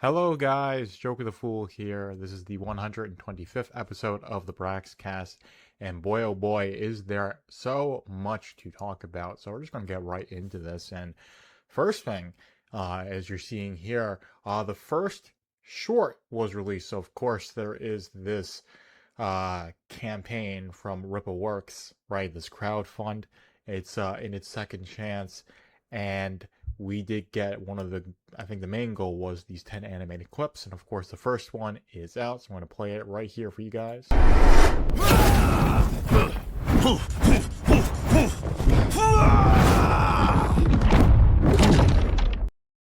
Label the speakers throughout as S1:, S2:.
S1: Hello, guys. Joker the Fool here. This is the 125th episode of the Braxcast, and boy, oh boy, is there so much to talk about. So we're just going to get right into this. And first thing, as you're seeing here, the first short was released. So of course there is this campaign from Ripple Works, right? This crowdfund. It's in its second chance, and we did get one of the, I think the main goal was these 10 animated clips, and of course the first one is out, so I'm going to play it right here for you guys.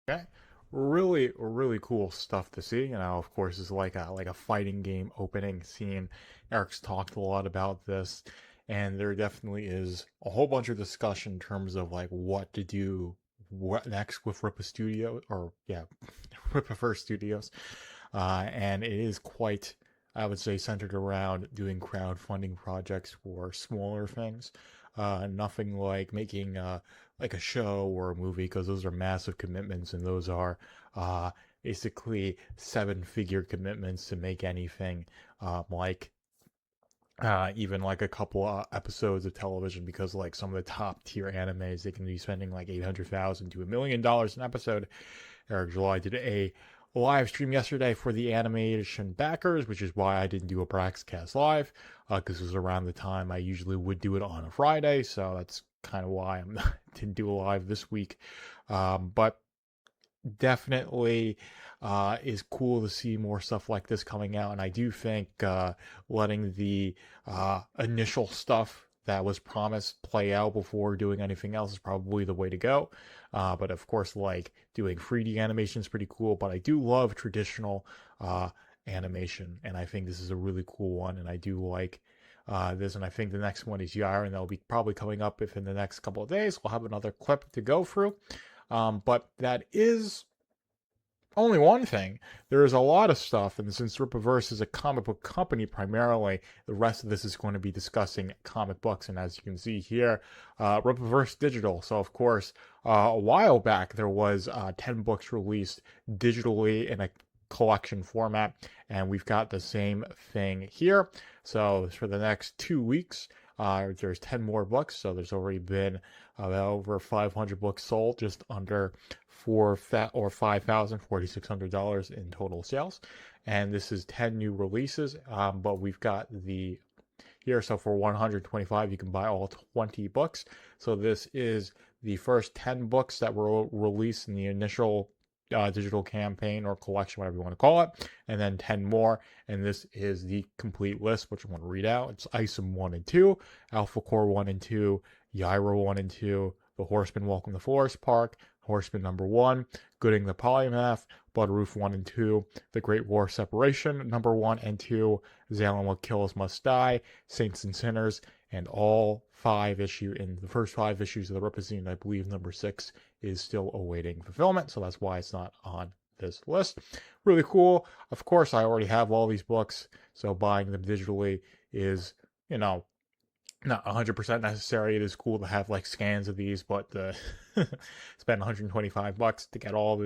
S1: Okay, really cool stuff to see. Of course, it's like a fighting game opening scene. Eric's talked a lot about this, and there definitely is a whole bunch of discussion in terms of like what to do, what next with Rippa Studio, or yeah, Rippa First Studios, and it is quite, I would say, centered around doing crowdfunding projects for smaller things. Nothing like making like a show or a movie, because those are massive commitments, and those are basically seven-figure commitments to make anything like even like a couple episodes of television, because like some of the top tier animes, they can be spending like 800,000 to $1 million an episode. Eric July did a live stream yesterday for the animation backers, which is why I didn't do a Braxcast live, because it was around the time I usually would do it on a Friday, so that's kind of why I didn't do a live this week. But definitely is cool to see more stuff like this coming out, and I do think letting the initial stuff that was promised play out before doing anything else is probably the way to go. But of course, like doing 3D animation is pretty cool, but I do love traditional animation, and I think this is a really cool one, and I do like this, and I think the next one is Yair, and that'll be probably coming up within the next couple of days. We'll have another clip to go through. But that is only one thing. There is a lot of stuff, and since Rippaverse is a comic book company primarily, the rest of this is going to be discussing comic books. And as you can see here, Rippaverse Digital. So of course, a while back there was 10 books released digitally in a collection format, and we've got the same thing here. So for the next 2 weeks, there's 10 more books, so there's already been over 500 books sold, just under $4,600 in total sales. And this is 10 new releases, but we've got the here, so for 125 you can buy all 20 books. So this is the first 10 books that were released in the initial digital campaign or collection, whatever you want to call it, and then 10 more. And this is the complete list, which I want to read out. It's Isom 1 and 2, Alpha Core 1 and 2, Yairo 1 and 2, The Horseman Welcome to Forest Park, Horseman number 1, Gooding the Polymath, Bloodroof 1 and 2, The Great War Separation number 1 and 2, Zalem What Kills Must Die, Saints and Sinners, and all 5 in the first 5 issues of the Ripazine. I believe number 6 is still awaiting fulfillment, so that's why it's not on this list. Really cool. Of course, I already have all these books, so buying them digitally is, not 100% necessary. It is cool to have like scans of these, but spend 125 bucks to get all of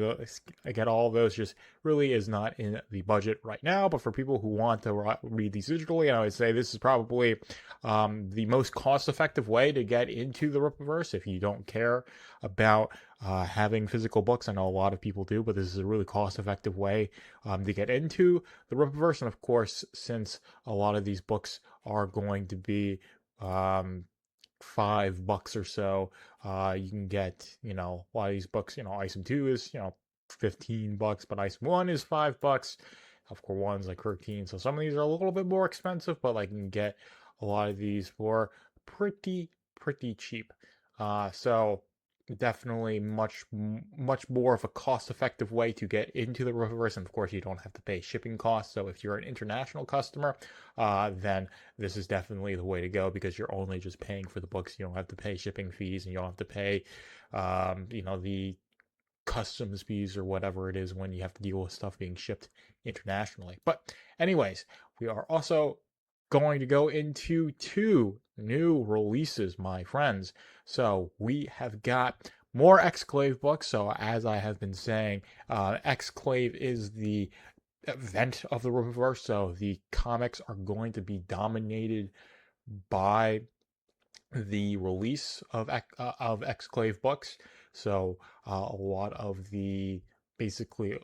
S1: those just really is not in the budget right now. But for people who want to read these digitally, I would say this is probably the most cost-effective way to get into the Rippaverse if you don't care about having physical books. I know a lot of people do, but this is a really cost-effective way to get into the Rippaverse. And of course, since a lot of these books are going to be $5 or so, you can get, a lot of these books. Isom 2 is, $15, but Isom 1 is $5. Of course, 1's like 13. So some of these are a little bit more expensive, but like you can get a lot of these for pretty cheap. So definitely much more of a cost-effective way to get into the Rippaverse, and of course you don't have to pay shipping costs. So if you're an international customer, then this is definitely the way to go, because you're only just paying for the books. You don't have to pay shipping fees, and you don't have to pay the customs fees or whatever it is when you have to deal with stuff being shipped internationally. But anyways, we are also going to go into 2 new releases, my friends. So we have got more Exclave books. So as I have been saying, Exclave is the event of the Riververse. So the comics are going to be dominated by the release of Exclave books. So a lot of the basically,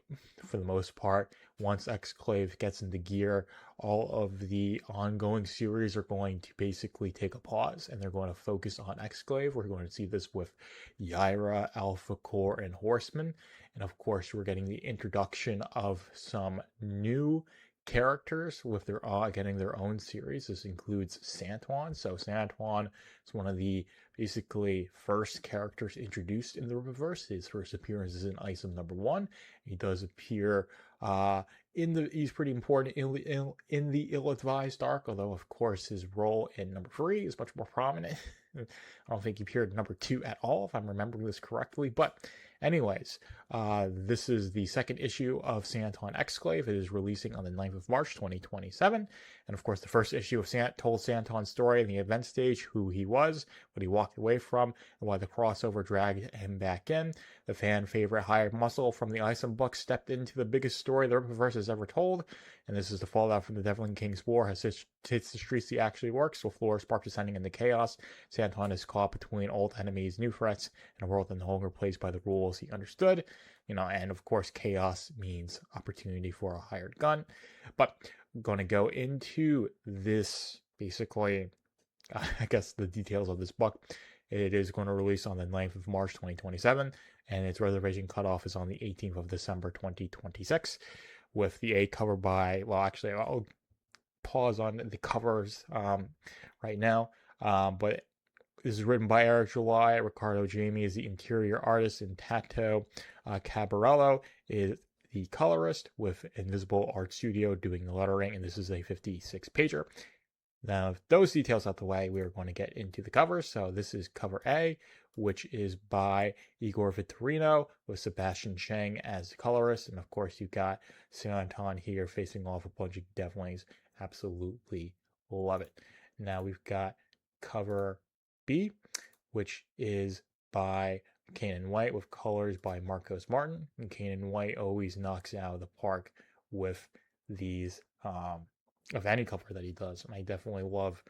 S1: for the most part, once Exclave gets into gear, all of the ongoing series are going to basically take a pause and they're going to focus on Exclave. We're going to see this with Yaira, Alpha Core, and Horseman. And of course, we're getting the introduction of some new characters with their getting their own series. This includes Santuan. So Santuan is one of the basically first characters introduced in the Riververse. His first appearance is in Item #1. He does appear he's pretty important in the ill-advised arc, although of course his role in #3 is much more prominent. I don't think he appeared in #2 at all, if I'm remembering this correctly. But anyways, this is the second issue of Santuan Exclave. It is releasing on the 9th of March, 2027. And of course, the first issue of told Santuan's story in the event stage, who he was, what he walked away from, and why the crossover dragged him back in. The fan favorite hired muscle from the Isom book stepped into the biggest story the Riververse has ever told. And this is the fallout from the Devil and King's War has hits the streets he actually works, with Flora Spark descending into chaos. Santuan is caught between old enemies, new threats, and a world that no longer plays by the rules he understood. And of course, chaos means opportunity for a hired gun. But I'm going to go into this, basically, I guess, the details of this book. It is going to release on the 9th of March, 2027, and its reservation cutoff is on the 18th of December, 2026, with the A cover by, well, actually, I'll pause on the covers right now, but this is written by Eric July. Ricardo Jamie is the interior artist, and Tato Cabarello is the colorist, with Invisible Art Studio doing the lettering, and this is a 56-pager. Now, those details out the way, we are going to get into the cover. So this is cover A, which is by Igor Vitorino with Sebastian Chang as the colorist. And of course, you've got Santon here facing off a bunch of devlings. Absolutely love it. Now we've got cover B, which is by Kanan White with colors by Marcos Martin. And Kanan White always knocks it out of the park with these of any cover that he does. And I definitely love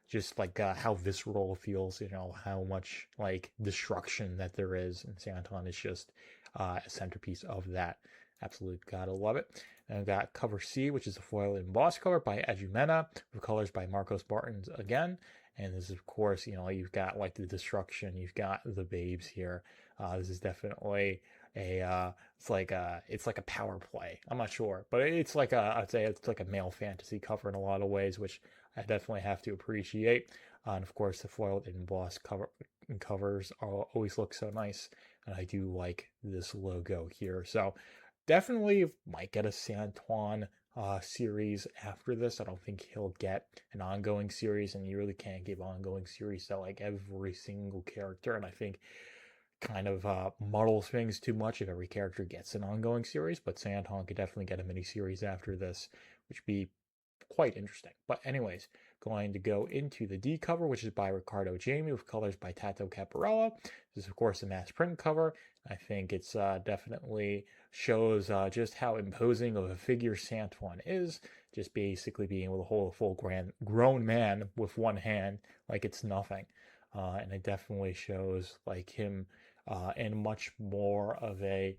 S1: just like how visceral it feels, how much like destruction that there is. And Santon is just a centerpiece of that. Absolutely gotta love it. And I've got cover C, which is a foil embossed cover by Ejumena, with colors by Marcos Martins again. And this is, of course, you've got like the destruction, you've got the babes here. This is definitely it's like a power play. I'm not sure, but it's like I'd say it's like a male fantasy cover in a lot of ways, which I definitely have to appreciate. And of course, the foiled embossed covers always look so nice, and I do like this logo here. So definitely might get a Santuan series after this. I don't think he'll get an ongoing series, and you really can't give ongoing series to like every single character. And I think kind of muddles things too much if every character gets an ongoing series, but Santon could definitely get a mini series after this, which would be quite interesting. But anyways, going to go into the D cover, which is by Ricardo Jamie with colors by Tato Caparella. This is, of course, a mass print cover. I think it's definitely shows just how imposing of a figure Santuan is, just basically being able to hold a full grown man with one hand like it's nothing. And it definitely shows like him in much more of a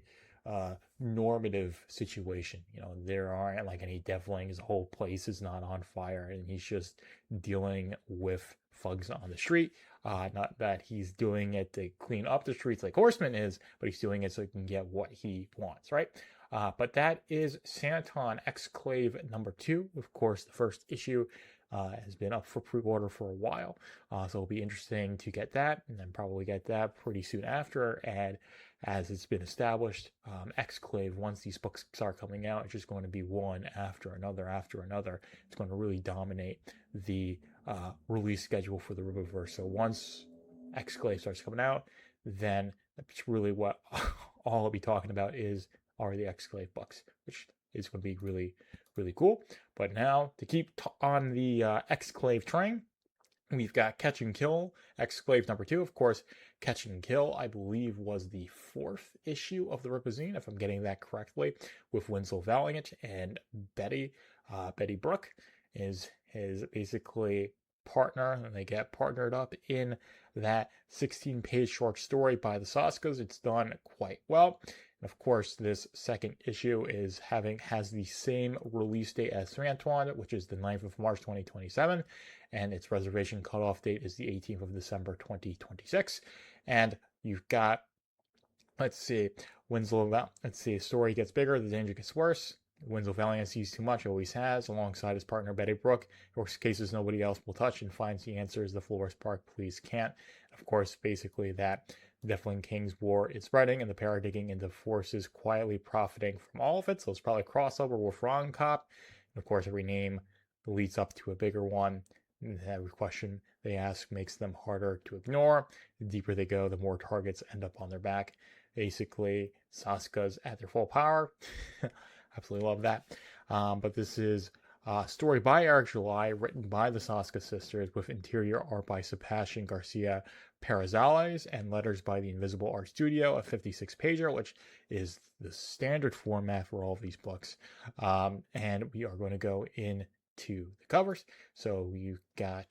S1: normative situation. There aren't like any devlings, the whole place is not on fire, and he's just dealing with thugs on the street. Not that he's doing it to clean up the streets like Horseman is, but he's doing it so he can get what he wants, right? But that is Santon Exclave #2. Of course, the first issue has been up for pre-order for a while, so it'll be interesting to get that, and then probably get that pretty soon after. And as it's been established, Exclave, once these books start coming out, it's just going to be one after another after another. It's going to really dominate the release schedule for the Riververse. So once Exclave starts coming out, then that's really what all I'll be talking about are the Exclave books, which is going to be really, really cool. But now, to keep on the Exclave train, we've got Catch and Kill, Exclave #2. Of course, Catch and Kill, I believe, was the 4th issue of the Ripazine, if I'm getting that correctly, with Winslow Valiant and Betty. Betty Brooke is his basically partner, and they get partnered up in that 16-page short story by the Saskas. It's done quite well. And of course, this second issue has the same release date as Three Antoine, which is the 9th of March 2027, and its reservation cutoff date is the 18th of December 2026. And you've got, let's see, story gets bigger, the danger gets worse. Winslow Valiant sees too much, always has, alongside his partner Betty Brooke. Works cases nobody else will touch and finds the answers the Flores Park police can't. Of course, basically that Devlin King's war is spreading and the pair are digging into forces quietly profiting from all of it. So it's probably a crossover with Wrong Cop. And of course, every name leads up to a bigger one. And every question they ask makes them harder to ignore. The deeper they go, the more targets end up on their back. Basically, Saska's at their full power. Absolutely love that. But this is a story by Eric July, written by the Saska sisters, with interior art by Sebastian Garcia Perazales and letters by the Invisible Art Studio, a 56-pager, which is the standard format for all of these books. And we are going to go into the covers. So you've got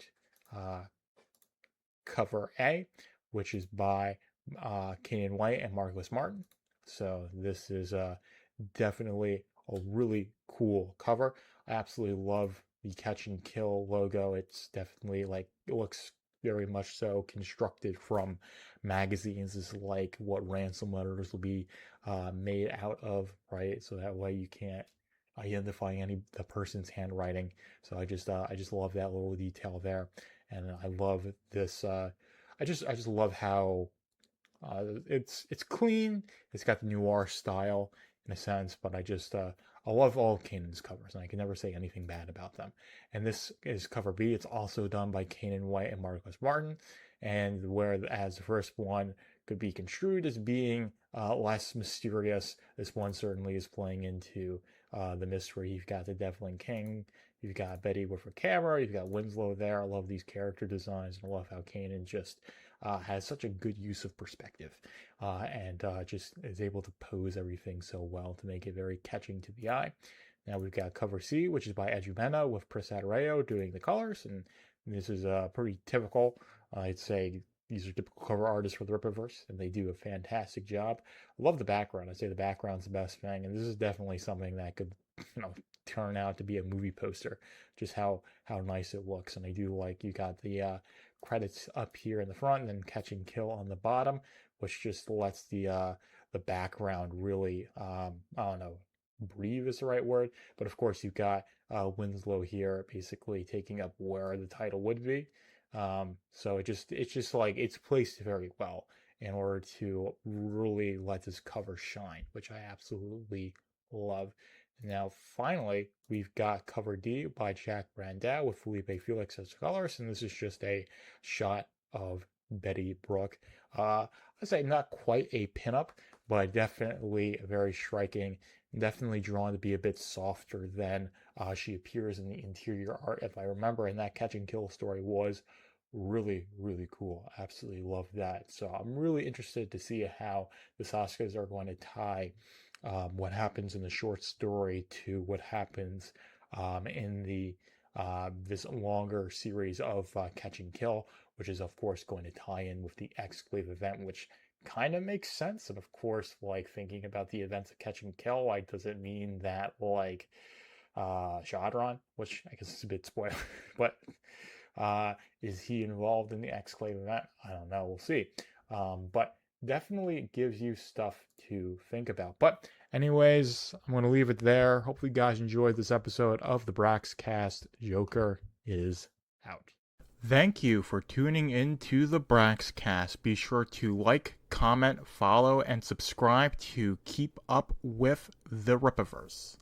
S1: cover A, which is by Kenan White and Marcus Martin. So this is definitely a really cool cover. I absolutely love the Catch and Kill logo. It's definitely it looks very much so constructed from magazines. Is like what ransom letters will be made out of, right? So that way you can't identify the person's handwriting. So I just love that little detail there, and I love this. I just love how it's clean. It's got the noir style in a sense, but I love all of Kanan's covers, and I can never say anything bad about them. And this is cover B. It's also done by Kenan White and Marcus Martin, and whereas the first one could be construed as being less mysterious, this one certainly is playing into the mystery. You've got the Devlin King, you've got Betty with her camera, you've got Winslow there. I love these character designs, and I love how Kanan just has such a good use of perspective and just is able to pose everything so well to make it very catching to the eye. Now we've got cover C, which is by Edumena with Chris Adareo doing the colors, and this is pretty typical. I'd say these are typical cover artists for the Rippaverse, and they do a fantastic job. I love the background. I'd say the background's the best thing, and this is definitely something that could, turn out to be a movie poster. Just how nice it looks, and I do like you got the credits up here in the front, and then Catch and Kill on the bottom, which just lets the background really I don't know, breathe is the right word, but of course you've got Winslow here basically taking up where the title would be. So it's just like it's placed very well in order to really let this cover shine, which I absolutely love. Now, finally, we've got cover D by Jack Brandau with Felipe Felix as colors, and this is just a shot of Betty Brooke. I'd say not quite a pinup, but definitely very striking, definitely drawn to be a bit softer than she appears in the interior art. If I remember, and that Catch and Kill story was really, really cool. Absolutely love that. So I'm really interested to see how the Saskas are going to tie what happens in the short story to what happens in the this longer series of Catch and Kill, which is of course going to tie in with the Exclave event, which kind of makes sense. And of course, thinking about the events of Catch and Kill, does it mean that Shadron, which I guess is a bit spoiler, but is he involved in the Exclave event? I don't know. We'll see. But definitely gives you stuff to think about. But anyways, I'm going to leave it there. Hopefully you guys enjoyed this episode of the Braxcast. Joker is out. Thank you for tuning in to the Braxcast. Be sure to like, comment, follow, and subscribe to keep up with the Rippaverse.